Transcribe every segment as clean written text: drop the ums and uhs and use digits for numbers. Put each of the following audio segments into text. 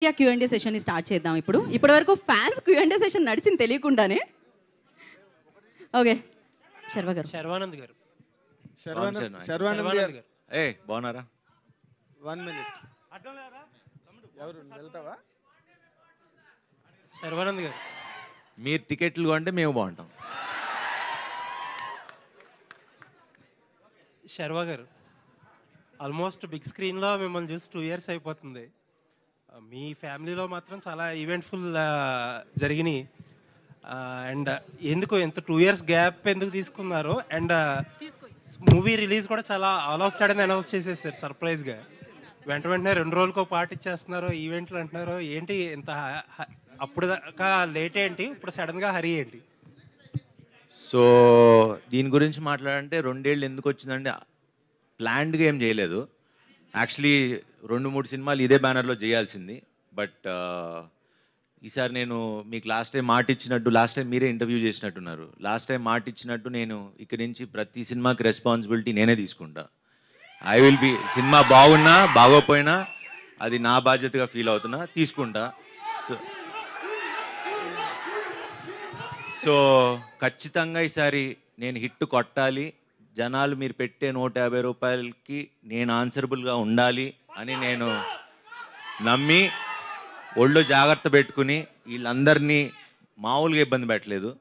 క్యూఎండే session start చేద్దాం. ఇప్పటి వరకు ఫ్యాన్స్ క్యూఎండే సెషన్ నడిచింది తెలియకుండానే. ఓకే, శర్వ గారు. శర్వానంద్ గారు. శర్వానంద్ గారు. ఏ బాగున్నారా? 1 minute. ఎవరు వెళ్తావా? శర్వానంద్ గారు. మీరు టికెట్లు కొంటే మేము బాగుంటాం. శర్వా గారు, ఆల్మోస్ట్ బిగ్ స్క్రీన్లో మిమ్మల్ని చూసి 2 years అయిపోతుంది. మీ ఫ్యామిలీలో మాత్రం చాలా ఈవెంట్ఫుల్ జరిగినాయి. అండ్ ఎందుకు ఎంత 2 years గ్యాప్ ఎందుకు తీసుకున్నారు? అండ్ మూవీ రిలీజ్ కూడా చాలా ఆల్ ఆఫ్ సడన్ అనౌన్స్ చేసేసారు సర్ప్రైజ్గా. వెంటనే 2 రోజులకో పాటు ఇచ్చేస్తున్నారు, ఈవెంట్లు అంటున్నారు. ఏంటి ఇంత అప్పుడు దాకా లేట్ ఏంటి, ఇప్పుడు సడన్గా హరీ ఏంటి? సో దీని గురించి మాట్లాడంటే 2 ఏళ్ళు ఎందుకు వచ్చిందంటే ప్లాన్డ్గా ఏం చేయలేదు. యాక్చువల్లీ 2-3 సినిమాలు ఇదే బ్యానర్లో చేయాల్సింది. బట్ ఈసారి నేను మీకు లాస్ట్ టైం మాట ఇచ్చినట్టు, లాస్ట్ టైం మీరే ఇంటర్వ్యూ చేసినట్టున్నారు, లాస్ట్ టైం మాట ఇచ్చినట్టు నేను ఇక్కడి నుంచి ప్రతి సినిమాకి రెస్పాన్సిబిలిటీ నేనే తీసుకుంటా. ఐ విల్ బి, సినిమా బాగున్నా బాగోపోయినా అది నా బాధ్యతగా ఫీల్ అవుతున్నా, తీసుకుంటా. సో ఖచ్చితంగా ఈసారి నేను హిట్ కొట్టాలి, జనాలు మీరు పెట్టే 150 రూపాయలకి నేను ఆన్సరబుల్గా ఉండాలి అని నేను నమ్మి ఒళ్ళు జాగ్రత్త పెట్టుకుని వీళ్ళందరినీ మామూలుగా ఇబ్బంది పెట్టలేదు.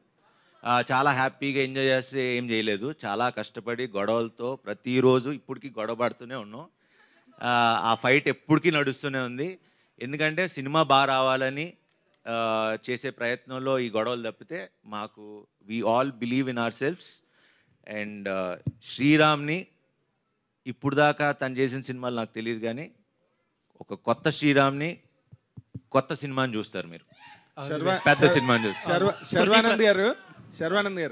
చాలా హ్యాపీగా ఎంజాయ్ చేస్తే ఏం చేయలేదు. చాలా కష్టపడి గొడవలతో ప్రతిరోజు ఇప్పటికీ గొడవ పడుతూనే ఉన్నాం. ఆ ఫైట్ ఎప్పటికీ నడుస్తూనే ఉంది. ఎందుకంటే సినిమా బాగా రావాలని చేసే ప్రయత్నంలో ఈ గొడవలు తప్పితే మాకు we all believe in ourselves. And శ్రీరామ్ని ఇప్పుడు దాకా తను చేసిన సినిమాలు నాకు తెలియదు, కానీ ఒక కొత్త శ్రీరామ్ని, కొత్త సినిమాని చూస్తారు మీరు, పెద్ద సినిమాని చూస్తారు. శర్వానంద్ గారు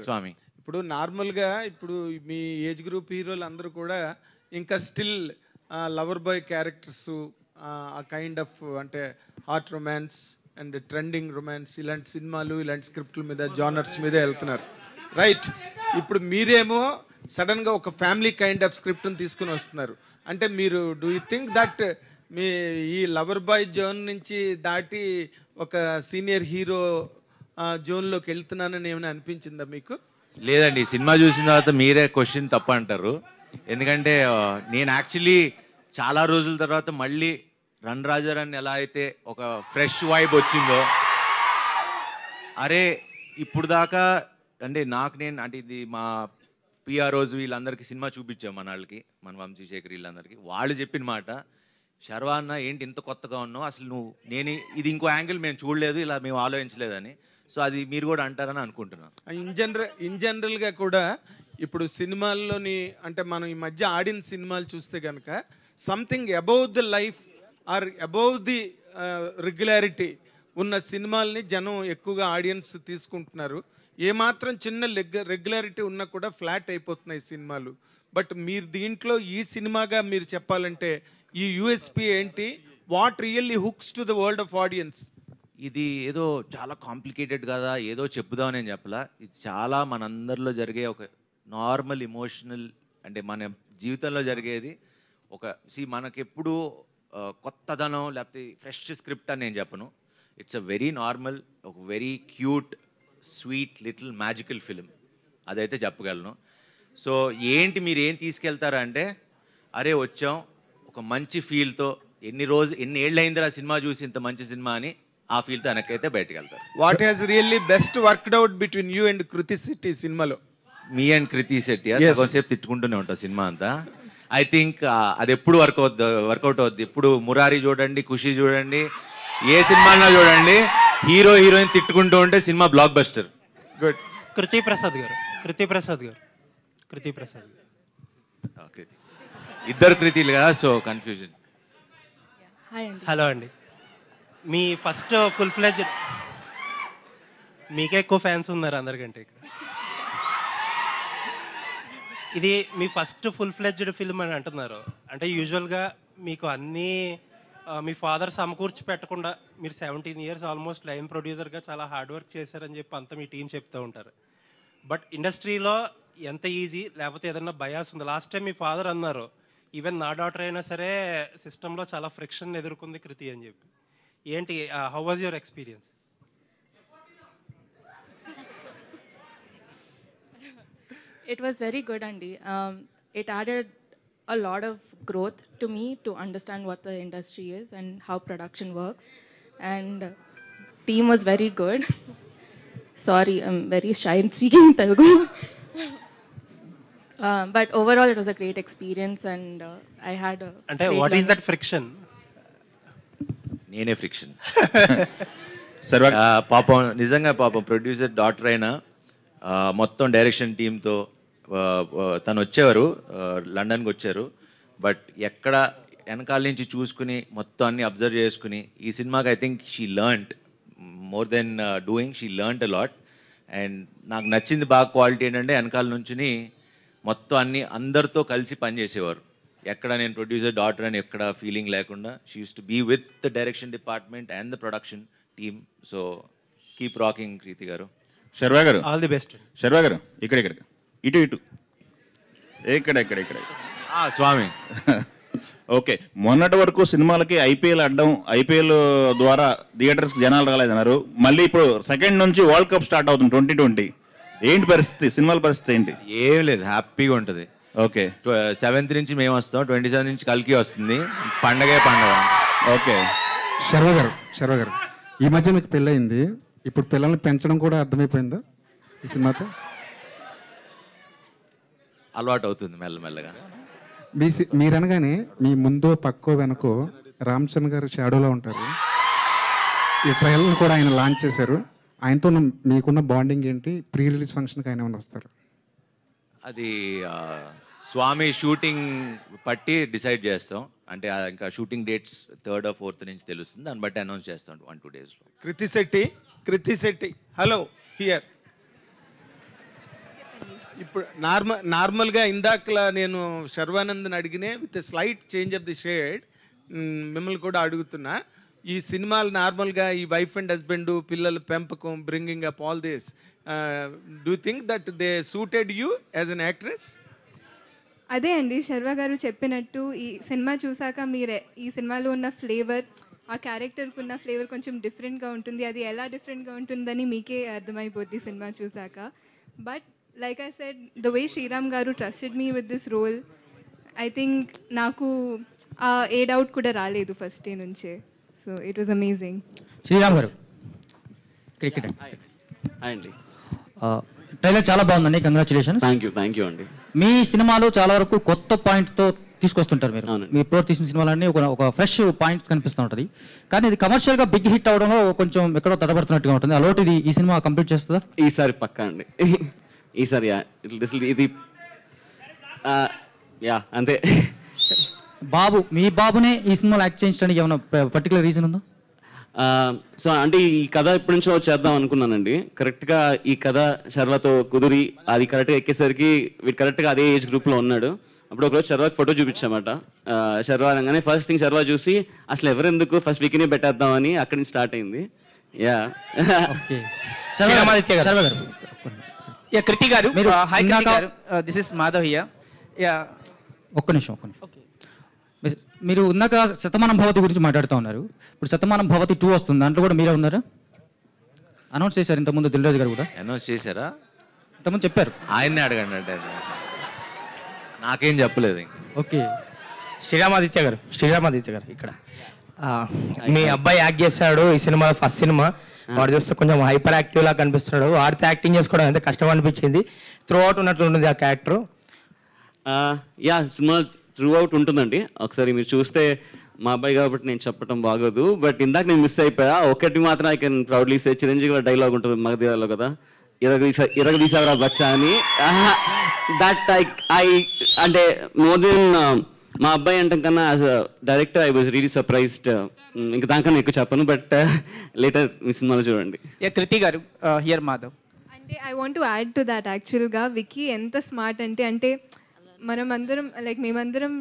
స్వామి, ఇప్పుడు నార్మల్గా ఇప్పుడు మీ ఏజ్ గ్రూప్ హీరోలు అందరూ కూడా ఇంకా స్టిల్ లవర్ బాయ్ క్యారెక్టర్స్, ఆ కైండ్ ఆఫ్ అంటే heart romance and trending romance, ఇలాంటి సినిమాలు ఇలాంటి స్క్రిప్ట్ల మీద జానర్స్ మీద వెళ్తున్నారు, రైట్? ఇప్పుడు మీరేమో సడన్గా ఒక ఫ్యామిలీ కైండ్ ఆఫ్ స్క్రిప్ట్ని తీసుకుని వస్తున్నారు. అంటే మీరు డూ యూ థింక్ దట్ మీ ఈ లవర్ బాయ్ జోన్ నుంచి దాటి ఒక సీనియర్ హీరో జోన్లోకి వెళ్తున్నానని ఏమైనా అనిపించిందా మీకు? లేదండి, సినిమా చూసిన తర్వాత మీరే క్వశ్చన్ తప్ప అంటారు. ఎందుకంటే నేను యాక్చువల్లీ చాలా రోజుల తర్వాత మళ్ళీ రన్ రాజారాన్ని ఎలా అయితే ఒక ఫ్రెష్ వైబ్ వచ్చిందో, అరే ఇప్పుడు దాకా అంటే నేను అంటే ఇది మా పిఆర్ఓస్ వీళ్ళందరికీ సినిమా చూపించాం, మన వాళ్ళకి, మన వంశీశేఖర్ వీళ్ళందరికీ. వాళ్ళు చెప్పిన మాట, శర్వా అన్న ఏంటి ఇంత కొత్తగా ఉన్నావు, అసలు నేను ఇది ఇంకో యాంగిల్ మేము చూడలేదు, ఇలా మేము ఆలోచించలేదని. సో అది మీరు కూడా అంటారని అనుకుంటున్నాను. ఇన్ జనరల్గా కూడా ఇప్పుడు సినిమాల్లోని అంటే మనం ఈ మధ్య ఆడిన సినిమాలు చూస్తే కనుక something above the life or above the regularity ఉన్న సినిమాల్ని జనం ఎక్కువగా ఆడియన్స్ తీసుకుంటున్నారు. ఏమాత్రం చిన్న రెగ్యులారిటీ ఉన్నా కూడా ఫ్లాట్ అయిపోతున్నాయి సినిమాలు. బట్ మీరు దీంట్లో ఈ సినిమాగా మీరు చెప్పాలంటే ఈ యూఎస్పీ ఏంటి? What really hooks to the world of audience? ఇది ఏదో చాలా కాంప్లికేటెడ్ కదా, ఏదో చెప్పుదాం నేను చెప్పలా. ఇది చాలా మనందరిలో జరిగే ఒక నార్మల్ ఇమోషనల్, అంటే మన జీవితంలో జరిగేది. మనకెప్పుడు కొత్తదనం లేకపోతే ఫ్రెష్ స్క్రిప్ట్ అని నేను చెప్పను. ఇట్స్ అ వెరీ నార్మల్, ఒక very cute, sweet little magical film, అదైతే చెప్పగలను. సో ఏంటి మీరు ఏం తీసుకెళ్తారా అంటే, అరే వచ్చాం ఒక మంచి ఫీల్తో, ఎన్ని ఏళ్ళైందిరా సినిమా చూసి ఇంత మంచి సినిమా అని ఆ ఫీల్తో వెనకైతే బయటకు వెళ్తారు. What has really best worked out between you and Krithi Shetty సినిమాలో? మీ అండ్ కృతి శెట్టి కొంతసేపు తిట్టుకుంటూనే ఉంటాం సినిమా అంతా. ఐ థింక్ అది ఎప్పుడు వర్కౌట్ అవుద్ది. ఇప్పుడు మురారి చూడండి, ఖుషి చూడండి, ఏ సినిమాలో చూడండి, హీరో హీరోయిన్ తిట్టుకుంటూ ఉంటే సినిమా బ్లాక్ బస్టర్. గుడ్. కృతి ప్రసాద్ గారు. ఇద్దరు కృతిలు కదా, సో కన్ఫ్యూజన్. హలో అండి, మీ ఫస్ట్ ఫుల్ ఫ్లెడ్జ్డ్, మీకే ఎక్కువ ఫ్యాన్స్ ఉన్నారు అందరికంటే ఇక్కడ. ఇది మీ ఫస్ట్ ఫుల్ ఫ్లెడ్జ్డ్ ఫిల్మ్ అని అంటున్నారు. అంటే యూజువల్గా మీకు అన్నీ మీ ఫాదర్ సమకూర్చి పెట్టకుండా మీరు 17 years ఆల్మోస్ట్ లైన్ ప్రొడ్యూసర్గా చాలా హార్డ్ వర్క్ చేశారని చెప్పి అంతా మీ టీం చెప్తూ ఉంటారు. బట్ ఇండస్ట్రీలో ఎంత ఈజీ, లేకపోతే ఏదన్నా బయాస్ ఉంది? లాస్ట్ టైం మీ ఫాదర్ అన్నారు, ఈవెన్ నా డాటర్ అయినా సరే సిస్టంలో చాలా ఫ్రిక్షన్ ఎదుర్కొంది కృతి అని చెప్పి. ఏంటి, how was your experience? It was very good, Andy. It added a lot of growth to me to understand what the industry is and how production works. And team was very good. Sorry, I'm very shy in speaking in Telugu. But overall, it was a great experience, and I had a. అంటే great what is learning. That friction? నేనే friction. సర్వ పాపం నిజంగా పాపం producer doctor అయినా మొత్తం direction టీంతో తను వచ్చేవారు, లండన్కి వచ్చారు. బట్ ఎక్కడ వెనకాల నుంచి చూసుకుని మొత్తం అన్ని అబ్జర్వ్ చేసుకుని ఈ సినిమాకి I think she learned more than doing, she learned a lot. And నాకు నచ్చింది బాగా క్వాలిటీ ఏంటంటే వెనకాల నుంచి మొత్తం అన్ని అందరితో కలిసి పనిచేసేవారు. ఎక్కడ నేను ప్రొడ్యూసర్ డాటర్ అని ఎక్కడ ఫీలింగ్ లేకుండా she use to be with the direction department and the production team. So keep rocking Krithi గారు. శర్వా గారు, ఆల్ ది బెస్ట్. శర్వా గారు ఇక్కడ ఇక్కడ ఇటు ఇటు ఇక్కడ ఇక్కడ ఇక్కడ స్వామి. ఓకే, మొన్నటి వరకు సినిమాలకి ఐపీఎల్ అడ్డం, ఐపీఎల్ ద్వారా థియేటర్స్కి జనాలు రాలేదన్నారు. మళ్ళీ ఇప్పుడు సెకండ్ నుంచి వరల్డ్ కప్ స్టార్ట్ అవుతుంది 2020. ఏంటి పరిస్థితి, సినిమాల పరిస్థితి ఏంటి? ఏం లేదు, హ్యాపీగా ఉంటుంది. ఓకే, 7th నుంచి మేము వస్తాం, 27 నుంచి కల్కి వస్తుంది. పండగే పండగ. ఓకే. శర్వ గారు ఈ మధ్య మీకు పెళ్ళయింది, ఇప్పుడు పిల్లల్ని పెంచడం కూడా అర్థమైపోయిందా ఈ సినిమాతో? అలవాటు అవుతుంది మెల్లమెల్లగా. మీరనగానే మీ ముందో పక్కో వెనకో రామ్ చరణ్ గారు షాడోలో ఉంటారు. ఈ ట్రైలర్ని కూడా ఆయన లాంచ్ చేశారు. ఆయనతో మీకున్న బాండింగ్ ఏంటి? ప్రీ రిలీజ్ ఫంక్షన్కి ఆయన ఏమైనా వస్తారు? అది స్వామి షూటింగ్ పట్టి డిసైడ్ చేస్తాం. అంటే ఇంకా shooting dates 3rd or 4th నుంచి తెలుస్తుంది, దాన్ని బట్టి అనౌన్స్ చేస్తాం 1-2 daysలో. Krithi Shetty hello here. ఇప్పుడు నార్మల్గా ఇందాకలా నేను శర్వానంద్ని అడిగినే with slight change of the shade మిమ్మల్ని కూడా అడుగుతున్నా. ఈ సినిమాలు నార్మల్గా ఈ వైఫ్ అండ్ హస్బెండ్, పిల్లల పెంపకం, bringing up all this, do think that they suited you as an actress? అదే అండి శర్వా గారు చెప్పినట్టు ఈ సినిమా చూసాక మీరే ఈ సినిమాలో ఉన్న ఫ్లేవర్, ఆ క్యారెక్టర్కి ఉన్న ఫ్లేవర్ కొంచెం డిఫరెంట్గా ఉంటుంది. అది ఎలా డిఫరెంట్గా ఉంటుందని మీకే అర్థమైపోద్ది సినిమా చూసాక. But like I said, the way Sriram గారు trusted me with this role, I think నాకు ఏ డౌట్ కూడా రాలేదు ఫస్ట్ డే నుంచే. So it was amazing. Sriram గారు ఇక్కడ అండి, ట్రైలర్ చాలా బాగుందండి, కంగ్రాచులేషన్స్. థ్యాంక్ యూ అండి. మీ సినిమాలో చాలా వరకు కొత్త పాయింట్తో తీసుకొస్తుంటారు మీరు. మీ ఇప్పుడు తీసిన సినిమాలన్నీ ఒక ఫ్రెష్ పాయింట్స్ కనిపిస్తూ ఉంటుంది. కానీ ఇది కమర్షియల్గా బిగ్ హిట్ అవడంలో కొంచెం ఎక్కడో తడబడుతున్నట్టుగా ఉంటుంది. అలాంటిది ఈ సినిమా కంప్లీట్ చేస్తుందా? ఈసారి పక్కా అండి. ఈసారి ఇది అంతే. మీ బాబునే ఈ సినిమాలో యాక్ట్ చేయించడానికి ఏమైనా పర్టికులర్ రీజన్ ఉందా? సో అంటే ఈ కథ ఎప్పటి నుంచో చేద్దాం అనుకున్నానండి. కరెక్ట్గా ఈ కథ శర్వాతో కుదిరి అది కరెక్ట్గా ఎక్కేసరికి వీడు కరెక్ట్గా అదే ఏజ్ గ్రూప్లో ఉన్నాడు. అప్పుడు ఒకరోజు శర్వాకి ఫోటో చూపించామాట. శర్వా అనగానే ఫస్ట్ థింగ్ శర్వా చూసి అసలు ఎవరెందుకు ఫస్ట్ వీక్నే పెట్టేద్దామని అక్కడి నుంచి స్టార్ట్ అయింది. కృతి గారు, హాయ్ కృతి గారు, దిస్ ఇస్ మాధవ్ హియర్. ఒక్క నిమిషం. మీరు ఉన్నాక శతమానం భవతి గురించి మాట్లాడుతూ ఉన్నారు. ఇప్పుడు శతమానం భవతి 2 వస్తుంది, దాంట్లో కూడా మీరే ఉన్నారా? అనౌన్స్ చేశారు ఇంతకుముందు, దిల్ రాజు గారు కూడా అనౌన్స్ చేశారా? ఇంతకుముందు చెప్పారు. ఆయన్నే అడగండి అంటే నాకేం చెప్పలేదు. ఓకే, శ్రీరామాదిత్య గారు ఇక్కడ మీ అబ్బాయి యాక్ట్ చేశాడు ఈ సినిమా, ఫస్ట్ సినిమా. వాడు చూస్తే కొంచెం హైపర్ యాక్టివ్ లా కనిపిస్తున్నాడు. వాడితో యాక్టింగ్ చేసుకోవడం ఎంత కష్టం అనిపించింది. త్రూ అవుట్ ఉన్నట్లు ఉంటుంది ఆ క్యారెక్టర్. సినిమా త్రూ అవుట్ ఉంటుందండి. ఒకసారి మీరు చూస్తే, మా అబ్బాయి కాబట్టి నేను చెప్పడం బాగోదు, బట్ ఇందాక నేను మిస్ అయిపోయా. ఒకటి మాత్రం I can proudly say, Chiranjeevi dialogue ఉంటుంది మగధీరాలో కదా, ఇరగదీసావరా బచ్చా అని. దట్ ఐ అంటే మోర్ దెన్ మా అబ్బాయి అంటాం కన్నా as a director I was really surprised. ఇంకా దానికన్నా ఎక్కువ చెప్పను, బట్ లేటర్ మీ సినిమాలో చూడండి. కృతి గారు హియర్ మాధవ్. అంటే I want to add to that. యాక్చువల్గా విక్కీ ఎంత స్మార్ట్ అంటే మేమందరం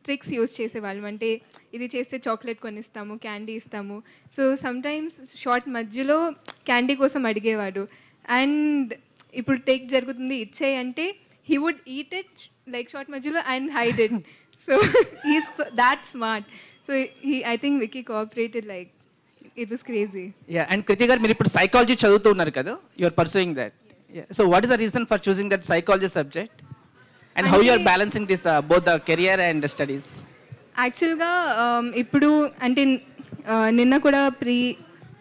ట్రిక్స్ యూజ్ చేసేవాళ్ళం. అంటే ఇది చేస్తే చాక్లెట్ కొనిస్తాము, క్యాండీ ఇస్తాము. సో సమ్టైమ్స్ షార్ట్ మధ్యలో క్యాండీ కోసం అడిగేవాడు. అండ్ ఇప్పుడు టేక్ జరుగుతుంది ఇచ్చే అంటే he would eat it like shot మధ్యలో and hide it. So he's that smart. So I think Vicky cooperated like it was crazy. Yeah, and Krithi గారు మీరు ఇప్పుడు సైకాలజీ చదువుతున్నారు కదా, you are pursuing that. So what is the reason for choosing that psychology subject and how you are balancing this both the career and studies? యాక్చువల్గా ఇప్పుడు అంటే నిన్న కూడా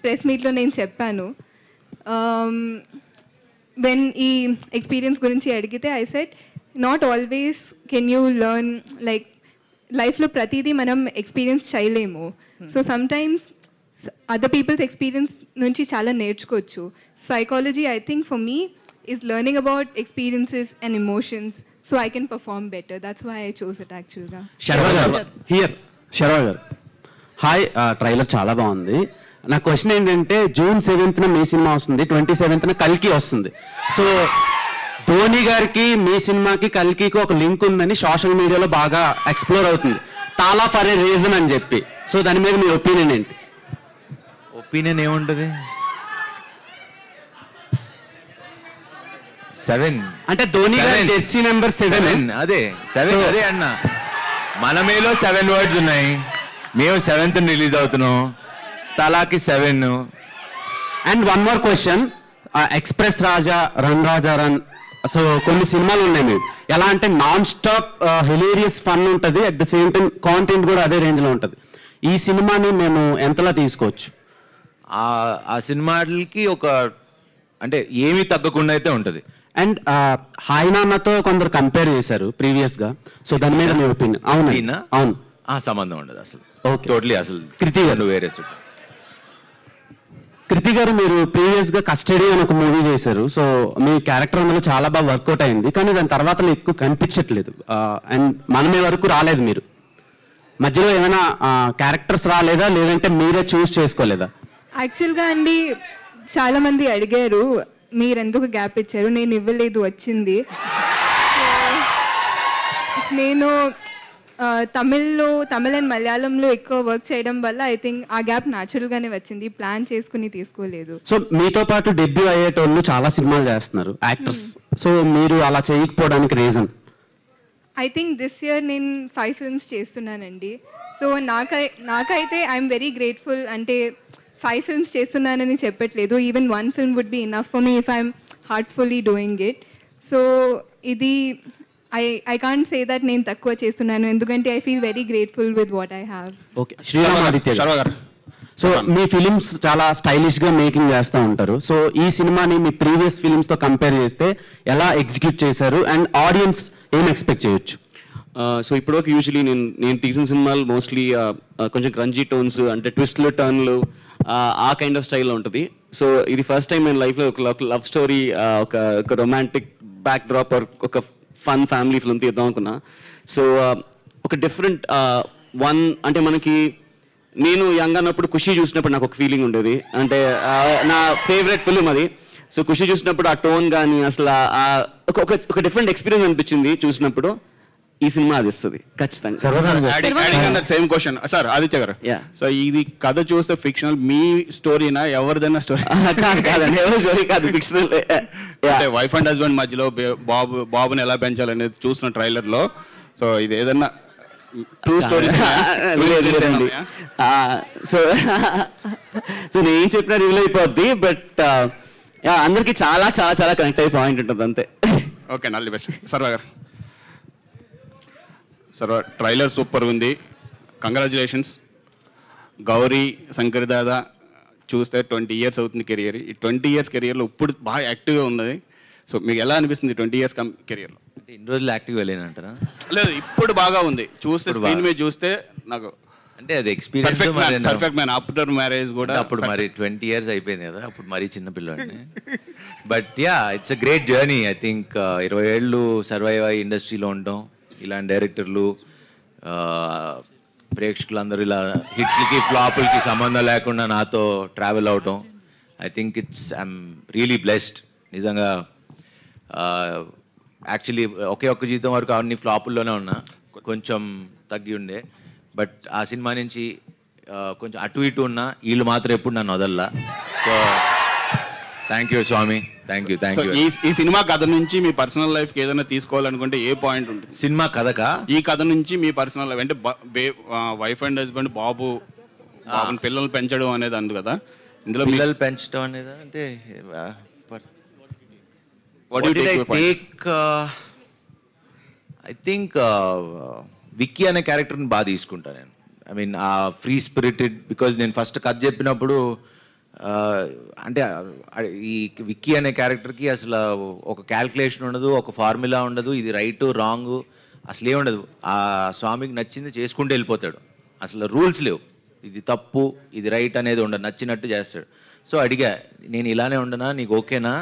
ప్రెస్ మీట్లో నేను చెప్పాను, వెన్ ఈ ఎక్స్పీరియన్స్ గురించి అడిగితే I said not always can you learn, like లైఫ్లో ప్రతిదీ మనం ఎక్స్పీరియన్స్ చేయలేము. So sometimes other peoples experience నుంచి చాలా నేర్చుకోవచ్చు. Psychology I think for me is learning about experiences and emotions, so I can perform better. That's why I chose it యాక్చువల్గా. శర్వ గారు hi, trailer చాలా బాగుంది. నా క్వశ్చన్ ఏంటంటే జూన్ 7th మీ cinema వస్తుంది, 27th కల్కి వస్తుంది. సో ధోని గారికి మీ సినిమాకి కల్కికి ఒక లింక్ ఉందని సోషల్ మీడియాలో బాగా ఎక్స్ప్లోర్ అవుతుంది, తాలా ఫర్ ఏ రీజన్ అని చెప్పి. సో దాని మీద మీ ఒపీనియన్ ఏంటి? ఒపీనియన్ ఏముంటుంది? 7 అంటే ధోని గారి జెర్సీ నెంబర్ 7. అదే 7 అదే అన్న. మన మేలో 7 వర్డ్స్ ఉన్నాయి, మేము 7th రిలీజ్ అవుతున్నాం, తలాకి 7. And one more question, express Raja, run Raja run, so కొన్ని సినిమాలు ఉన్నాయి మేము ఎలా అంటే నాన్ స్టాప్ హిలేరియస్ ఫన్ ఉంటుంది, at the same time content కూడా అదే రేంజ్లో ఉంటుంది. ఈ సినిమాని మేము ఎంతలా తీసుకోవచ్చు? ఆ సినిమాలకి ఒక అంటే ఏమీ తగ్గకుండా అయితే ఉంటుంది. అండ్ హాయ్ నాన్నతో కొందరు కంపేర్ చేశారు ప్రీవియస్గా, సో దాని మీద మీ ఒపీనియన్? అవును అవును, సంబంధం ఉండదు అసలు. ఓకే, టోటలీ అసలు. కృతి గారు వేరే కృతి గారు మీరు ప్రీవియస్గా కస్టడీ అని ఒక మూవీ చేశారు, సో మీ క్యారెక్టర్ అందులో చాలా బాగా వర్కౌట్ అయింది, కానీ దాని తర్వాత ఎక్కువ కనిపించట్లేదు అండ్ మనమే వరకు రాలేదు. మీరు మధ్యలో ఏమైనా క్యారెక్టర్స్ రాలేదా, లేదంటే మీరే చూస్ చేసుకోలేదా? యాక్చువల్గా అండి చాలామంది అడిగారు మీరెందుకు గ్యాప్ ఇచ్చారు, నేను ఇవ్వలేదు, వచ్చింది. నేను తమిళ్ అండ్ మలయాళంలో ఎక్కువ వర్క్ చేయడం వల్ల ఐ థింక్ ఆ గ్యాప్ న్యాచురల్గానే వచ్చింది, ప్లాన్ చేసుకుని తీసుకోలేదు. సో మీతో పాటు డెబ్యూ అయ్యేటోళ్ళు చాలా సినిమాలు చేస్తున్నారు యాక్టర్స్, సో మీరు అలా చేయకపోవడానికి reason? I think this year నేను 5 films చేస్తున్నానండి. సో నాకైతే ఐఎమ్ వెరీ గ్రేట్ఫుల్. అంటే 5 films చేస్తున్నానని చెప్పట్లేదు, even 1 film would be enough for me if I'm heartfully doing it. So ఇది ఐ కాంట్ సే దట్ నేను తక్కువ చేస్తున్నాను, ఎందుకంటే I feel very grateful with what I have. Okay, Sriramaditya garu, so me films చాలా స్టైలిష్గా మేకింగ్ చేస్తూ ఉంటారు, సో ఈ సినిమాని మీ ప్రీవియస్ ఫిలిమ్స్తో కంపేర్ చేస్తే ఎలా ఎగ్జిక్యూట్ చేశారు అండ్ ఆడియన్స్ ఏం ఎక్స్పెక్ట్ చేయొచ్చు? సో ఇప్పటివరకు యూజువలీ నేను తీసిన సినిమాలు మోస్ట్లీ కొంచెం క్రంజీ టోన్స్, అంటే ట్విస్ట్లు, టర్న్లు, ఆ కైండ్ ఆఫ్ స్టైల్లో ఉంటుంది. సో ఇది ఫస్ట్ టైం నేను లైఫ్లో ఒక లవ్ స్టోరీ, ఒక రొమాంటిక్ బ్యాక్ డ్రాప్, ఒక ఫన్ ఫ్యామిలీ ఫిల్మ్ తీద్దాం అనుకున్నా. సో ఒక డిఫరెంట్ వన్, అంటే మనకి నేను యంగ్ అన్నప్పుడు ఖుషి చూసినప్పుడు నాకు ఒక ఫీలింగ్ ఉండేది, అంటే నా ఫేవరెట్ ఫిల్మ్ అది. సో ఖుషి చూసినప్పుడు ఆ టోన్ కానీ అసలు ఒక డిఫరెంట్ ఎక్స్పీరియన్స్ అనిపించింది చూసినప్పుడు. ఈ సినిమా అది ఇస్తుంది ఖచ్చితంగా. సేమ్ క్వశ్చన్ సార్ ఆదిత్య గారు, సో ఇది కథ చూస్తే ఫిక్షనల్, మీ స్టోరీనా ఎవరిదైనా స్టోరీ? కాదండి, ఎవరి స్టోరీ కాదు, ఫిక్షనల్. అంటే వైఫ్ అండ్ హస్బెండ్ మధ్యలో బాబుని ఎలా పెంచాలనేది చూసిన ట్రైలర్ లో, సో ఇది ఏదన్నా ట్రూ స్టోరీ? సో నేను ఏం చెప్పినా రివీల్ అయిపోద్ది, బట్ అందరికి చాలా చాలా చాలా కనెక్ట్ అయ్యే పాయింట్ ఉంటుంది అంతే. Okay, all the best. సర్వ గారు, సర్వ ట్రైలర్ సూపర్ ఉంది, కంగ్రాచులేషన్స్. గౌరీ, శంకర్ దాదా చూస్తే 20 years అవుతుంది కెరియర్. ఈ 20 years కెరియర్లో ఇప్పుడు బాగా యాక్టివ్గా ఉన్నది. సో మీకు ఎలా అనిపిస్తుంది 20 years కెరియర్లో? ఇన్ని రోజులు యాక్టివ్గా లేనంటారా? లేదు, ఇప్పుడు బాగా ఉంది, చూస్తే స్క్రీన్ మీద చూస్తే నాకు అంటే అది experience. Perfect man after marriage కూడా. అప్పుడు మరి 20 years అయిపోయింది కదా, అప్పుడు మరీ చిన్న పిల్లవాడిని. But yeah, it's a great journey. I think 20 ఏళ్ళు సర్వైవ్ అయ్యి ఇండస్ట్రీలో ఉండటం, ఇలాంటి డైరెక్టర్లు, ప్రేక్షకులందరూ ఇలా హిట్లకి ఫ్లాపులకి సంబంధం లేకుండా నాతో ట్రావెల్ అవటం, I think I'm really blessed నిజంగా. యాక్చువల్లీ ఒక్క జీవితం వరకు అన్ని ఫ్లాపుల్లోనే ఉన్నా, కొంచెం తగ్గి ఉండే. బట్ ఆ సినిమా నుంచి కొంచెం అటు ఇటు ఉన్నా, వీళ్ళు మాత్రం ఎప్పుడు నన్ను వదల్లా. So thank you Swami, thank you. ఈ సినిమా కథ నుంచి మీ పర్సనల్ లైఫ్కి ఏదైనా తీసుకోవాలనుకుంటే ఏ పాయింట్ ఉంటుంది? సినిమా కథకా? ఈ కథ నుంచి మీ పర్సనల్ లైఫ్ అంటే వైఫ్ అండ్ హస్బెండ్, బాబు బాబుని పిల్లలు పెంచడం అనేది అందు కదా, ఇందులో పిల్లలు పెంచడం అనేది అంటే ఐ థింక్ విక్కీ అనే క్యారెక్టర్ని బాగా తీసుకుంటాను నేను. ఐ మీన్ ఆ ఫ్రీ స్పిరిటెడ్, బికాజ్ నేను ఫస్ట్ కథ చెప్పినప్పుడు అంటే ఈ విక్కీ అనే క్యారెక్టర్కి అసలు ఒక క్యాల్కులేషన్ ఉండదు, ఒక ఫార్ములా ఉండదు, ఇది రైట్ రాంగ్ అసలు ఏముండదు. ఆ స్వామికి నచ్చింది చేసుకుంటూ వెళ్ళిపోతాడు, అసలు రూల్స్ లేవు, ఇది తప్పు ఇది రైట్ అనేది ఉండదు, నచ్చినట్టు చేస్తాడు. సో అడిగా, నేను ఇలానే ఉండనా, నీకు ఓకేనా,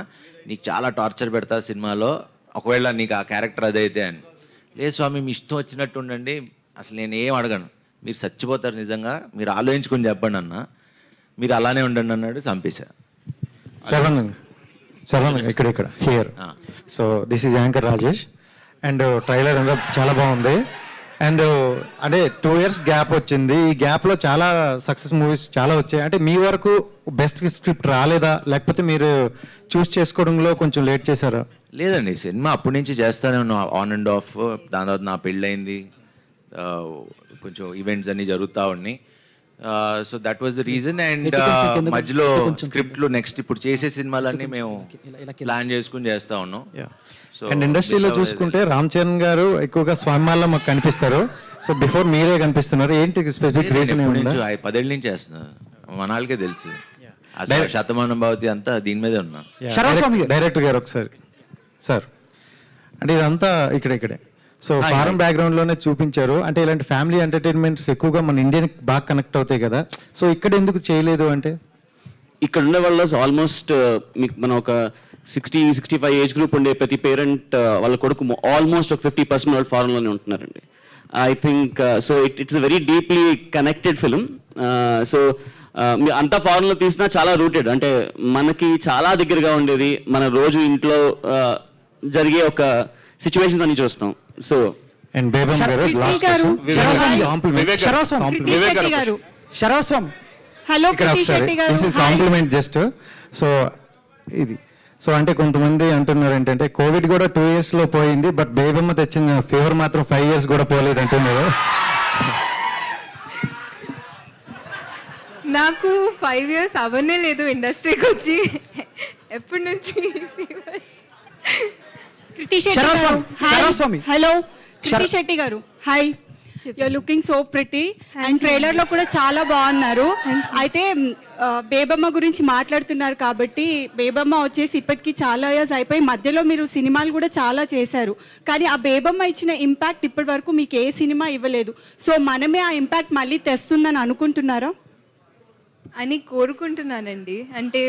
నీకు చాలా టార్చర్ పెడతా సినిమాలో, ఒకవేళ నీకు ఆ క్యారెక్టర్ అదైతే అని. లేదు స్వామి మీ ఇష్టం వచ్చినట్టు ఉండండి, అసలు నేను ఏం అడగను, మీరు చచ్చిపోతారు నిజంగా, మీరు ఆలోచించుకొని చెప్పండి అన్న, మీరు అలానే ఉండండి అన్నాడు. చంపేశా. శరవణ్ ఇక్కడ here. So this is anchor Rajesh and trailer అంతా చాలా బాగుంది. అండ్ అంటే 2 years గ్యాప్ వచ్చింది, ఈ గ్యాప్లో చాలా సక్సెస్ మూవీస్ చాలా వచ్చాయి. అంటే మీ వరకు బెస్ట్ స్క్రిప్ట్ రాలేదా, లేకపోతే మీరు చూస్ చేసుకోవడంలో కొంచెం లేట్ చేశారా? లేదండి, సినిమా అప్పటి నుంచి చేస్తానే ఉన్నా, ఆన్ అండ్ ఆఫ్. దాని తర్వాత నా పెళ్ళయింది, కొంచెం ఈవెంట్స్ అన్నీ జరుగుతూ ఉన్నాయి. So that was the reason. And మధ్యలో స్క్రిప్ట్లు నెక్స్ట్ ఇప్పుడు చేసే సినిమాలన్నీ మేము ప్లాన్ చేసుకుని చేస్తూ ఉన్నాం. అండ్ ఇండస్ట్రీలో చూసుకుంటే రామ్ చరణ్ గారు ఎక్కువగా స్వామిమాల్లో మాకు కనిపిస్తారు. సో బిఫోర్ మీరే కనిపిస్తున్నారు, ఏంటి స్పెసిఫిక్ రీజన్? 10 ఏళ్ళ నుంచి చేస్తున్నారు, మనాళ్ళకే తెలుసు. అసలు శతమానం భవతి అంతా దీని మీదే ఉన్నా. డైరెక్టర్ గారు ఒకసారి సార్, అంటే ఇదంతా ఇక్కడే సో ఫారెన్ బ్యాక్గ్రౌండ్ లోనే చూపించారు. అంటే ఇలాంటి ఫ్యామిలీ ఎంటర్టైన్మెంట్స్ ఎక్కువగా మన ఇండియన్ బాగా కనెక్ట్ అవుతాయి కదా, సో ఇక్కడ ఎందుకు చేయలేదు? అంటే ఇక్కడ ఉండే వాళ్ళు ఆల్మోస్ట్ మీకు మనం ఒక 60-65 ఏజ్ గ్రూప్ ఉండే ప్రతి పేరెంట్ వాళ్ళ కొడుకు ఆల్మోస్ట్ ఒక 50% వాళ్ళు ఫారెన్లోనే ఉంటున్నారండి. I think so it's very deeply connected film. So అంతా ఫారెన్లో తీసినా చాలా రూటెడ్, అంటే మనకి చాలా దగ్గరగా ఉండేది, మన రోజు ఇంట్లో జరిగే ఒక సిచ్యువేషన్స్ అని చూస్తాం. సో అండ్ బేబం గారు హలో కాంప్లిమెంట్ జస్ట్. సో ఇది సో అంటే కొంతమంది అంటున్నారు ఏంటంటే కోవిడ్ కూడా 2 years లో పోయింది, బట్ బేబమ్మ తెచ్చిన ఫీవర్ మాత్రం 5 years కూడా పోలేదు అంటున్నారు. నాకు 5 years అవనే లేదు ఇండస్ట్రీకి వచ్చి, ఎప్పటి నుంచి hello Krithi Shetty garu, hi, you're looking so pretty and trailer లో కూడా చాలా బాగున్నారు. అయితే బేబమ్మ గురించి మాట్లాడుతున్నారు కాబట్టి, బేబమ్మ వచ్చేసి ఇప్పటికీ చాలా ఇయర్స్ అయిపోయి మధ్యలో మీరు సినిమాలు కూడా చాలా చేశారు, కానీ ఆ బేబమ్మ ఇచ్చిన ఇంపాక్ట్ ఇప్పటి వరకు మీకు ఏ సినిమా ఇవ్వలేదు. సో మనమే ఆ ఇంపాక్ట్ మళ్ళీ తెస్తుందని అనుకుంటున్నారా? అని కోరుకుంటున్నానండి. అంటే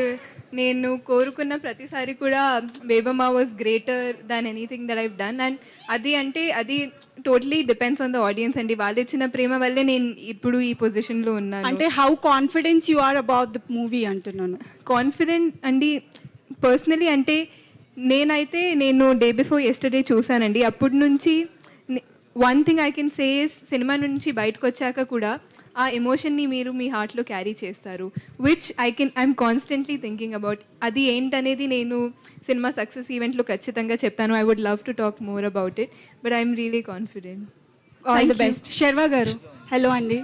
నేను కోరుకున్న ప్రతిసారి కూడా Bebamma was greater than anything that I've done. And అది totally depends on the audience అండి. వాళ్ళు ఇచ్చిన ప్రేమ వల్లే నేను ఇప్పుడు ఈ పొజిషన్లో ఉన్నాను. అంటే how confidence you are about the movie అంటున్నాను. కాన్ఫిడెంట్ అండి పర్సనలీ, అంటే నేను డే బిఫోర్ ఎస్టర్డే చూసానండి. అప్పటి నుంచి one thing I can say cinema నుంచి బయటకు వచ్చాక కూడా ఆ ఎమోషన్ని మీరు మీ హార్ట్లో క్యారీ చేస్తారు, which I'm constantly thinking about. అది ఏంటనేది నేను సినిమా సక్సెస్ ఈవెంట్లో ఖచ్చితంగా చెప్తాను. I would love to talk more about it, but I'm really confident. All the best. Sharva garu, hello అండి.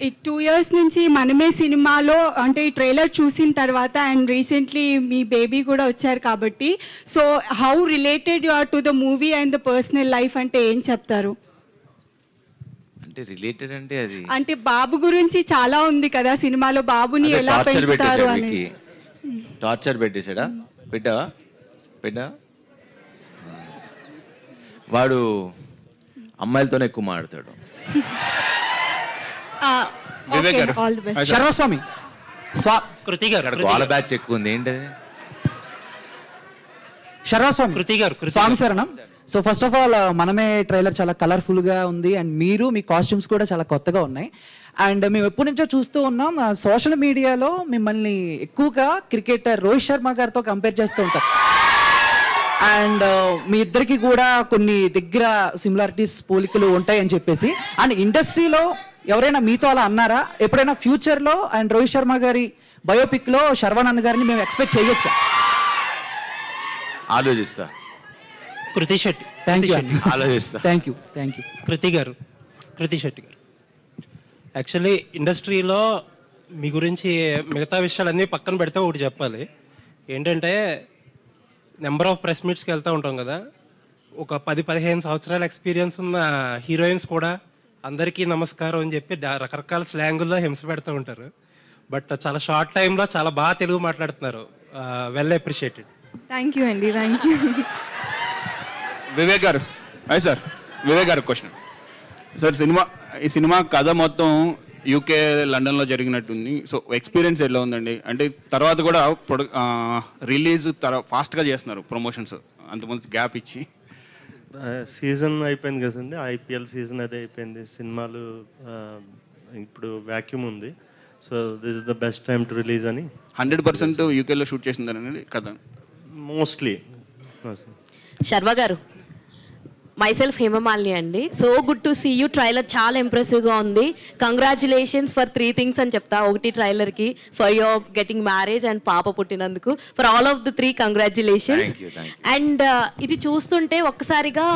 ఈ 2 years నుంచి మనమే సినిమాలో అంటే ఈ ట్రైలర్ చూసిన తర్వాత అండ్ రీసెంట్లీ మీ బేబీ కూడా వచ్చారు కాబట్టి, so how related you are to the movie and the personal life అంటే ఏం చెప్తారు? అంటే రిలేటెడ్ అంటే అది అంటే బాబు గురించి చాలా ఉంది కదా సినిమాలో, బాబుని ఎలా పెంచుతారు అని. టార్చర్ పెట్టేశాడా? పెట్టా వాడు అమ్మాయిలతోనే ఎక్కువ మాట్లాడతాడు. శర్వస్వామి కృతి గారు, వాళ్ళ బ్యాచ్ ఎక్కువ ఉంది ఏంటి? శర్వస్వామి కృతి గారు, స్వామి శరణం. So first of all Manamey trailer చాలా కలర్ఫుల్గా ఉంది అండ్ మీ కాస్ట్యూమ్స్ కూడా చాలా కొత్తగా ఉన్నాయి. అండ్ మేము ఎప్పటి నుంచో చూస్తూ ఉన్నాం, సోషల్ మీడియాలో మిమ్మల్ని ఎక్కువగా క్రికెటర్ రోహిత్ శర్మ గారితో కంపేర్ చేస్తూ ఉంటారు. అండ్ మీ ఇద్దరికి కూడా కొన్ని దగ్గర సిమిలారిటీస్ పోలికలు ఉంటాయని చెప్పేసి, అండ్ ఇండస్ట్రీలో ఎవరైనా మీతో అలా అన్నారా ఎప్పుడైనా ఫ్యూచర్లో? అండ్ రోహిత్ శర్మ గారి బయోపిక్లో శర్వానంద్ గారిని మేము ఎక్స్పెక్ట్ చేయొచ్చా? ఆలోచిస్తా. కృతి శెట్టి, ఆలోచిస్తా. Thank you. కృతి శెట్టి గారు, యాక్చువల్లీ ఇండస్ట్రీలో మీ గురించి మిగతా విషయాలన్నీ పక్కన పెడితే ఒకటి చెప్పాలి. ఏంటంటే నెంబర్ ఆఫ్ ప్రెస్ మీట్స్కి వెళ్తూ ఉంటాం కదా, ఒక 10-15 సంవత్సరాల ఎక్స్పీరియన్స్ ఉన్న హీరోయిన్స్ కూడా అందరికీ నమస్కారం అని చెప్పి రకరకాల స్లాంగుల్లో హింస పెడుతూ ఉంటారు. బట్ చాలా షార్ట్ టైంలో చాలా బాగా తెలుగు మాట్లాడుతున్నారు. Well appreciated. థ్యాంక్ యూ అండి, థ్యాంక్ యూ. వివేక్ గారు, అయ్యి సార్, వివేక్ గారు క్వశ్చన్ సార్. ఈ సినిమా కథ మొత్తం యూకే లండన్లో జరిగినట్టుంది. సో ఎక్స్పీరియన్స్ ఎలా ఉందండి? అంటే తర్వాత కూడా రిలీజ్ ఫాస్ట్గా చేస్తున్నారు ప్రమోషన్స్, అంతకుముందు గ్యాప్ ఇచ్చి. సీజన్ అయిపోయింది కదండి, ఐపీఎల్ సీజన్ అదే అయిపోయింది. సినిమాలు ఇప్పుడు వ్యాక్యూమ్ ఉంది. So this is the best time to release అని 100% యూకేలో షూట్ చేసిందనండి కథ మోస్ట్లీ. శర్వ గారు, మైసెల్ఫ్ హేమమాలిని అండి. So good to see you. Trailer చాలా ఇంప్రెసివ్గా ఉంది. కంగ్రాచులేషన్స్ ఫర్ 3 things అని చెప్తా. ఒకటి ట్రైలర్కి for your getting marriage and పాప పుట్టినందుకు. For all of the 3 congratulations. And ఇది చూస్తుంటే ఒక్కసారిగా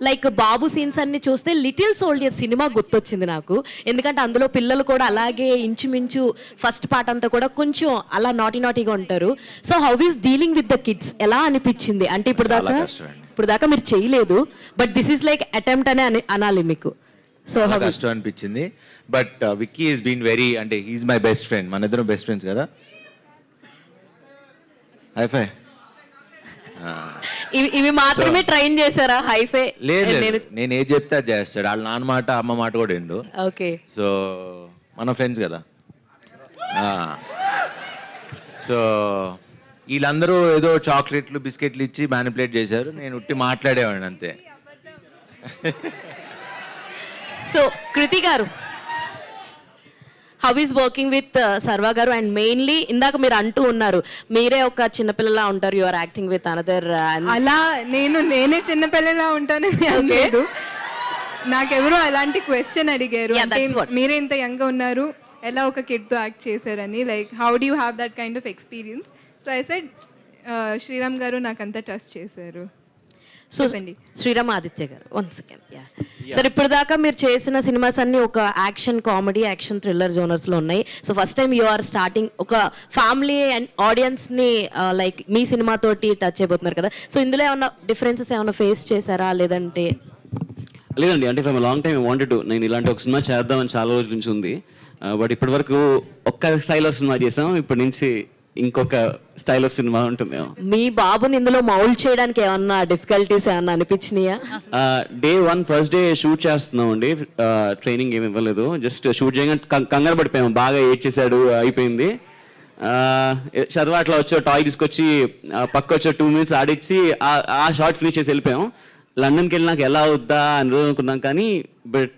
లైక్ బాబు సీన్స్ అన్ని చూస్తే లిటిల్ సోల్జర్ సినిమా గుర్తొచ్చింది నాకు. ఎందుకంటే అందులో పిల్లలు కూడా అలాగే ఇంచుమించు ఫస్ట్ పార్ట్ అంతా కూడా కొంచెం అలా నాటీగా ఉంటారు. So how is dealing with the kids ఎలా అనిపించింది? అంటే ఇప్పుడు దాకా మీరు చేయలేదు, but this is like attempt అని అనాలి మీకు. సో కష్టం అనిపించింది. But Vicky is been very, అంటే హీఈస్ మై బెస్ట్ ఫ్రెండ్. మన ఇద్దరం బెస్ట్ ఫ్రెండ్స్ కదా. హైఫై ఇవి మాత్రమే ట్రైన్ చేశారా? హైఫై లేదు, నేను ఏది చెప్తే అది చేస్తాడు. వాళ్ళ నాన్న మాట అమ్మ మాట కూడా ఎండు. ఓకే, సో మన ఫ్రెండ్స్ కదా. సో వీళ్ళందరూ ఏదో చాక్లెట్లు బిస్కెట్లు ఇచ్చి మ్యానిపులేట్ చేశారు. నేను ఉట్టి మాట్లాడేవాడిని అంతే. సో కృతి గారు, హౌ ఈస్ వర్కింగ్ విత్ సర్వ గారు? అండ్ మెయిన్లీ ఇందాక మీరు అంటూ ఉన్నారు మీరే ఒక చిన్నపిల్లలా ఉంటారు, you are acting with another. అలా నేనే చిన్నపిల్లలా ఉంటానని అనలేదు. నాకెవరో అలాంటి క్వశ్చన్ అడిగారు, అంటే మీరే ఇంత యంగ్ ఉన్నారు, ఎలా ఒక కిడ్తో యాక్ట్ చేశారని. Like how do you have that kind of experience? So I said Sriram garu నాకంతా ట్రస్ట్ చేశారు. సో శ్రీరామ్ ఆదిత్య గారు, 1 second. సార్, ఇప్పుడు దాకా మీరు చేసిన సినిమాస్ అన్ని ఒక యాక్షన్ కామెడీ, యాక్షన్ థ్రిల్లర్ జోనర్స్లో ఉన్నాయి. So first time you are starting ఒక ఫ్యామిలీ అండ్ ఆడియన్స్ని లైక్ మీ సినిమాతోటి టచ్ అయిపోతున్నారు కదా. సో ఇందులో ఏమన్నా డిఫరెన్సెస్ ఏమైనా ఫేస్ చేశారా? లేదంటే లేదండి, అంటే from long time wanted to, నేను ఇలాంటి ఒక సినిమా చేద్దామని చాలా రోజుల నుంచి ఉంది. బట్ ఇప్పటి వరకు ఒక్క స్టైల్ ఆఫ్ సినిమా చేసాం, ఇప్పటి నుంచి ఇంకొక స్టైల్ ఆఫ్ సినిమా ఉంటుంది. మీ బాబుని ఇందులో మౌల్డ్ చేయడానికి ఏమన్నా డిఫికల్టీస్ ఏమన్నా అనిపించినాయా? డే 1 ఫస్ట్ డే షూట్ చేస్తున్నాం అండి. ట్రైనింగ్ ఏమి ఇవ్వలేదు, జస్ట్ షూట్ చేయగానే కంగారు పడిపోయాము. బాగా ఏడ్ చేశాడు, అయిపోయింది. చదువు అట్లా వచ్చి టాయ్ తీసుకొచ్చి పక్క వచ్చి 2 minutes ఆడిచ్చి ఆ షార్ట్ ఫినిష్ చేసి వెళ్ళిపోయాం. లండన్కి వెళ్ళి నాకు ఎలా అవుద్దా అని అనుకున్నాం, కానీ but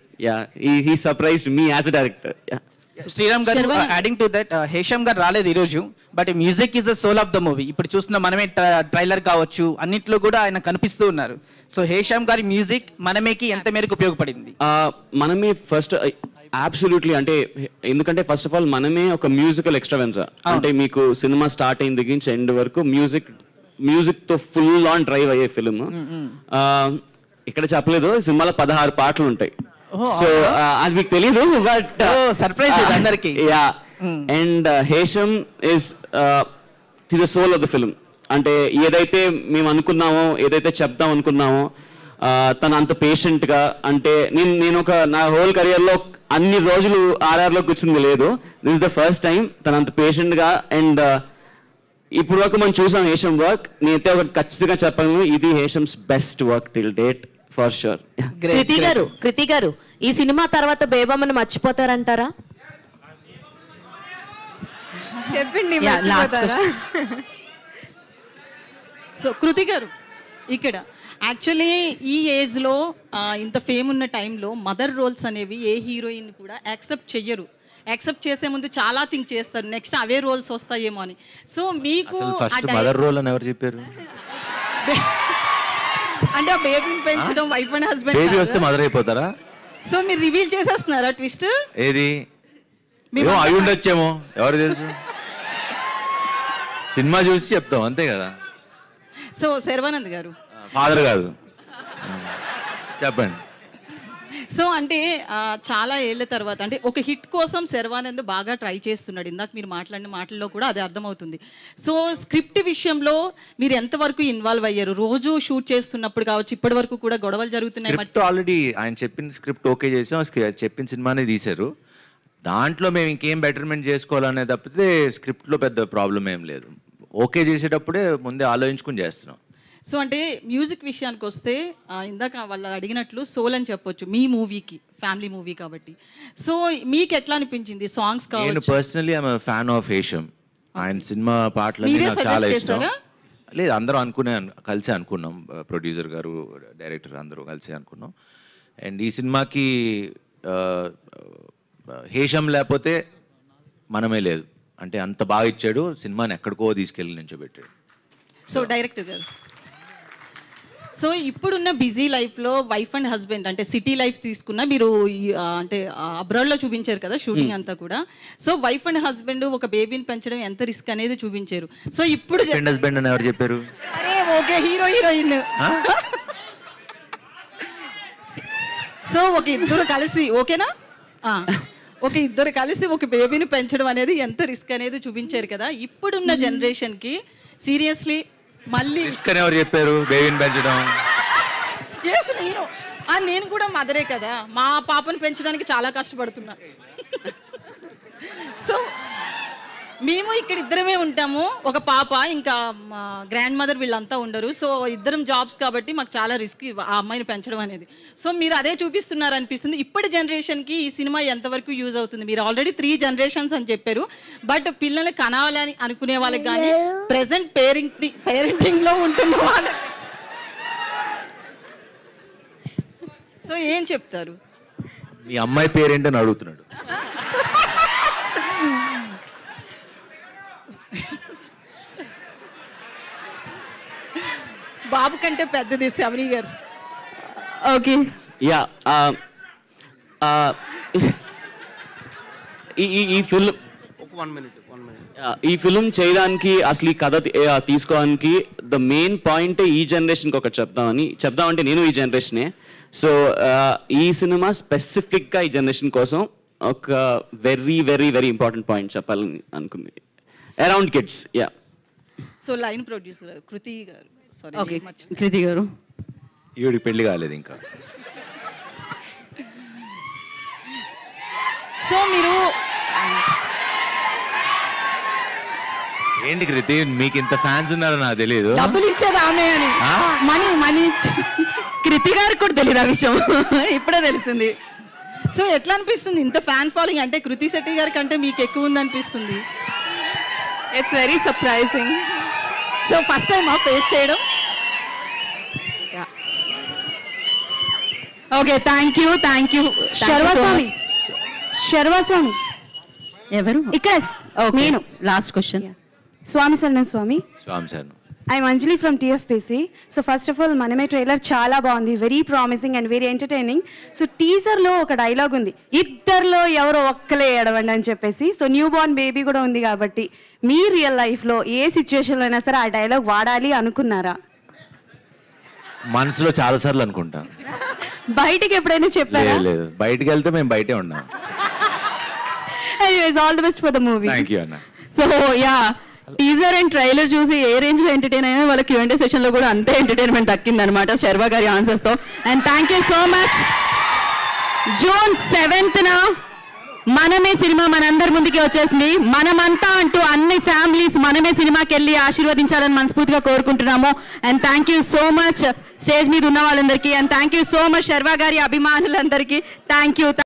he surprised me as a director. Sriram garu, adding to that, Hesham garu రాలేదు ఈరోజు, but music is the soul of the movie. ఇప్పుడు చూస్తున్న మనమే ట్రైలర్ కావచ్చు, అన్నిట్లో కూడా ఆయన కనిపిస్తూ ఉన్నారు. సో హేషమ్ గారి మ్యూజిక్ మనమేకి ఎంత మేరకు ఉపయోగపడింది? మనమే ఫస్ట్ అబ్సల్యూట్లీ, అంటే ఎందుకంటే ఫస్ట్ ఆఫ్ ఆల్ మనమే ఒక మ్యూజికల్ ఎక్స్ట్రావెన్సా. అంటే మీకు సినిమా స్టార్ట్ అయిన దగ్గర నుంచి ఎండ్ వరకు మ్యూజిక్ తో ఫుల్ ఆన్ డ్రైవ్ అయ్యే ఫిల్మ్. ఇక్కడ చెప్పలేదు, సినిమాలో 16 పాటలు ఉంటాయి. సో అది మీకు తెలీదు, బట్ సర్ప్రైజ్ అందరికి. Yeah, and Hesham is the soul of the film. అంటే ఏదైతే మేము అనుకున్నామో, ఏదైతే చెప్దాం అనుకున్నామో, తను అంత పేషెంట్గా, అంటే నేను ఒక నా హోల్ కెరియర్లో అన్ని రోజులు RRలో కూర్చుంది లేదు. This is the first time తను అంత పేషెంట్గా. అండ్ ఇప్పుడు వరకు మనం చూసాం హేషమ్ వర్క్. నేనైతే ఒకటి ఖచ్చితంగా చెప్పాను, ఇది Hesham's best work till date for sure. Krithi గారు, ఈ సినిమా తర్వాత బేబమ్మని మర్చిపోతారంటారా? చెప్పండి. సో కృతి గారు, ఇక్కడ యాక్చువల్లీ ఈ ఏజ్లో ఇంత ఫేమ్ ఉన్న టైంలో మదర్ రోల్స్ అనేవి ఏ హీరోయిన్ కూడా యాక్సెప్ట్ చెయ్యరు. యాక్సెప్ట్ చేసే ముందు చాలా థింక్ చేస్తారు, నెక్స్ట్ అవే రోల్స్ వస్తాయేమో అని. సో మీకు మదర్ రోల్ అని ఎవరు చెప్పారు? అంటే ఆ బేబీని పెంచడం వైఫ్ అండ్ హస్బెండ్, బేబీ వస్తే మదర్ అయిపోతారా? సో మీరు రివీల్ చేసేస్తున్నారా ట్విస్ట్? ఏది అయి ఉండొచ్చేమో, ఎవరు తెలుసు. సినిమా చూసి చెప్తాం అంతే కదా. సో శర్వానంద్ గారు, ఫాదర్ కాదు, చెప్పండి. సో అంటే చాలా ఏళ్ళ తర్వాత అంటే ఒక హిట్ కోసం శర్వానంద్ బాగా ట్రై చేస్తున్నాడు. ఇందాక మీరు మాట్లాడిన మాటల్లో కూడా అది అర్థమవుతుంది. సో స్క్రిప్ట్ విషయంలో మీరు ఎంతవరకు ఇన్వాల్వ్ అయ్యారు? రోజు షూట్ చేస్తున్నప్పుడు కావచ్చు, ఇప్పటి వరకు కూడా గొడవలు జరుగుతున్నాయి. స్క్రిప్ట్ ఆల్రెడీ ఆయన చెప్పిన స్క్రిప్ట్ ఓకే చేసాం, చెప్పిన సినిమానే తీశారు. దాంట్లో మేము ఇంకేం బెటర్మెంట్ చేసుకోవాలనే తప్పితే స్క్రిప్ట్లో పెద్ద ప్రాబ్లం ఏం లేదు. ఓకే చేసేటప్పుడే ముందే ఆలోచించుకుని చేస్తున్నాం. సో అంటే మ్యూజిక్ విషయానికి వస్తే ఇందాక వాళ్ళు అడిగినట్లు సోల్ అని చెప్పొచ్చు మీ మూవీకి, ఫ్యామిలీ మూవీ కాబట్టి. సో మీకు ఎట్లా అనిపించింది సాంగ్స్ నేను కావచ్చు? Personally I'm fan of Hesham. ఆయన సినిమా పాటలన్నీ నాకు చాలా ఇష్టం. లేదు, అందరూ కలిసి అనుకున్నాం, ప్రొడ్యూసర్ గారు, డైరెక్టర్ అందరూ కలిసి అనుకున్నాం. అండ్ ఈ సినిమాకి హేషం లేకపోతే మనమే లేదు. అంటే అంత బాగా ఇచ్చాడు, సినిమాని ఎక్కడికో తీసుకెళ్ళి నించోబెట్టాడు. సో డైరెక్టర్ గారు, సో ఇప్పుడున్న బిజీ లైఫ్లో వైఫ్ అండ్ హస్బెండ్ అంటే సిటీ లైఫ్ తీసుకున్నా, మీరు అంటే అబ్రాడ్లో చూపించారు కదా షూటింగ్ అంతా కూడా. సో వైఫ్ అండ్ హస్బెండ్ ఒక బేబీని పెంచడం ఎంత రిస్క్ అనేది చూపించారు. సో ఇప్పుడు హస్బెండ్ అని ఎవరు చెప్పారు? అరే ఓకే, హీరో హీరోయిన్. సో ఒక ఇద్దరు కలిసి ఓకేనా, ఒక ఇద్దరు కలిసి ఒక బేబీని పెంచడం అనేది ఎంత రిస్క్ అనేది చూపించారు కదా. ఇప్పుడున్న జనరేషన్కి సీరియస్లీ మళ్ళీ రిస్క్ అని ఎవరు చెప్పారు బేబీని పెంచడం? నేను కూడా మదరే కదా, మా పాపను పెంచడానికి చాలా కష్టపడుతున్నా. సో మేము ఇక్కడ ఇద్దరమే ఉంటాము, ఒక పాప, ఇంకా మా గ్రాండ్ మదర్ వీళ్ళంతా ఉండరు. సో ఇద్దరం జాబ్స్ కాబట్టి మాకు చాలా రిస్క్ ఆ అమ్మాయిని పెంచడం అనేది. సో మీరు అదే చూపిస్తున్నారు అనిపిస్తుంది. ఇప్పటి జనరేషన్కి ఈ సినిమా ఎంతవరకు యూజ్ అవుతుంది? మీరు ఆల్రెడీ 3 generations అని చెప్పారు, బట్ పిల్లల్ని కనాలని అనుకునే వాళ్ళకి కానీ ప్రెసెంట్ పేరెంటింగ్లో ఉంటున్న వాళ్ళకి సో ఏం చెప్తారు? మీ అమ్మాయి పేరేంటని అడుగుతున్నాడు. బాబు కంటే పెద్దది 7 years. ఓకే, యా ఈ ఫిల్మ్ ఈ ఫిల్మ్ చేయడానికి అసలు ఈ కథ తీసుకోవడానికి ద మెయిన్ పాయింట్ ఈ జనరేషన్కి ఒకటి చెప్దామంటే నేను ఈ జనరేషనే. సో ఈ సినిమా స్పెసిఫిక్గా ఈ జనరేషన్ కోసం ఒక very very very important point చెప్పాలని అనుకుంది, around kids. Yeah, so line producer Krithi గారు. ఓకే, కృతి గారు. ఈవిడికి పెళ్లి కాలేదు ఇంకా. సో మీరు ఏంటి కృతి, మీకు ఇంత ఫ్యాన్స్ ఉన్నారో నాకు తెలియదు. డబ్బులు ఇచ్చేది ఆమె అని, మనీ కృతి గారికి కూడా తెలియదు ఆ విషయం, ఇప్పుడే తెలిసింది. సో ఎట్లా అనిపిస్తుంది ఇంత ఫ్యాన్ ఫాలోయింగ్? అంటే కృతి శెట్టి గారి కంటే మీకు ఎక్కువ ఉంది అనిపిస్తుంది. It's very surprising. So first time face చేయడం. Okay, thank you. శర్వాస్వామి ఎవరు ఇక్కడ? నేను. Last question. Swami Swami sir, I'm Anjali from TFPC. So first of all Manamey trailer చాలా బాగుంది, very promising and very entertaining. So టీజర్లో ఒక డైలాగ్ ఉంది, ఇద్దరిలో ఎవరో ఒక్కలే ఏడవండి అని చెప్పేసి. సో న్యూ బోర్న్ బేబీ కూడా ఉంది కాబట్టి మీ రియల్ లైఫ్లో ఏ సిచ్యువేషన్లో అయినా సరే ఆ డైలాగ్ వాడాలి అనుకున్నారా? మనసులో చాలా సార్లు అనుకుంటా. బయటికి ఎప్పుడైనా చెప్పారా? లేదు, బయటికి వెళ్తే మేము బయటే ఉన్నాం. Anyways, all the best for the movie. Thank you, Anna. So yeah, teaser and trailer చూసి ఏ రేంజ్ లో ఎంటర్టైన్ అయినా వాళ్ళ Q&A సెషన్ లో కూడా అంతే ఎంటర్టైన్మెంట్ దక్కిందనమాట శర్వా గారి ఆన్సర్స్ తో. And thank you so much. June 7th మనమే సినిమా మనందరి ముందుకి వచ్చేసింది. మనమంతా అంటూ అన్ని ఫ్యామిలీస్ మనమే సినిమాకి వెళ్ళి ఆశీర్వదించాలని మనస్ఫూర్తిగా కోరుకుంటున్నాము. And thank you so much stage మీద ఉన్న వాళ్ళందరికీ. And thank you so much Sharwa గారి అభిమానులందరికీ. Thank you.